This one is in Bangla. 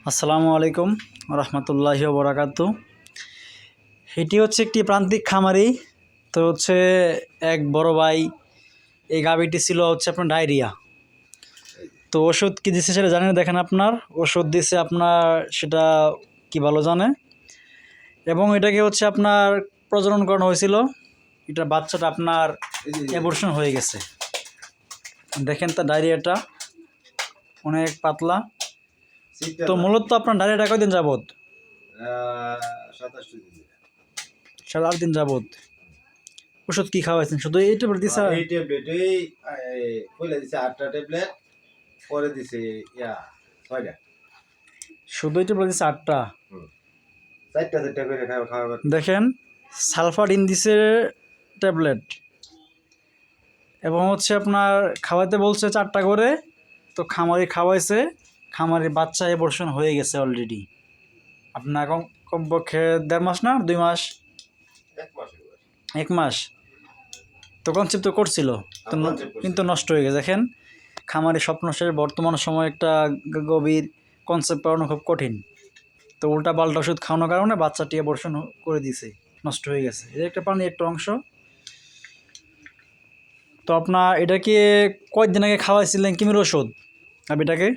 আসসালামু আলাইকুম রহমতুল্লাহি ওয়া বারাকাতু। এটি হচ্ছে একটি প্রান্তিক খামারি। তো হচ্ছে এক বড় ভাই, এই গাভীটি ছিল হচ্ছে আপনার ডায়রিয়া। তো ওষুধ কী দিচ্ছে সেটা জানেন, দেখেন আপনার ওষুধ দিচ্ছে আপনার, সেটা কি ভালো জানে। এবং এটাকে হচ্ছে আপনার প্রজনন করানো হয়েছিল, এটা বাচ্চাটা আপনার অ্যাবর্শন হয়ে গেছে। দেখেন তার ডায়রিয়াটা অনেক পাতলা। তো মূলত আপনার ডায়রিয়াটা কয়দিন যাবত? 7-8 দিন যাবত। ওষুধ কি খাওয়াইছেন? শুধু এই ট্যাবলেট দিছে? এই ট্যাবলেটই কইলা দিছে 8টা ট্যাবলেট, পরে দিছে 6টা। শুধু এই ট্যাবলেট দিছে 8টা। 4টা করে খাওয়া। দেখেন সালফাডিন দিছে ট্যাবলেট, এবং হচ্ছে আপনার খাওয়াতে বলছে 4টা করে। তো খামারি খাওয়াইছে, খামারির বাচ্চা অ্যাবর্শন হয়ে গেছে অলরেডি। আপনার কমপক্ষে 1.5 মাস না 2 মাস? 1 মাস তো কনসেপ্ট তো করছিল, তো কিন্তু নষ্ট হয়ে গেছে। দেখেন খামারি স্বপ্ন শেষ। বর্তমান সময় একটা গভীর কনসেপ্ট পাওয়ানো খুব কঠিন। তো উল্টা পাল্টা ওষুধ খাওয়ানোর কারণে বাচ্চাটি অ্যাবর্শন করে দিছে, নষ্ট হয়ে গেছে। এটা একটা পানির একটা অংশ। তো আপনার এটাকে কয়েকদিন আগে খাওয়াইছিলেন কিমির ওষুধ? এটাকে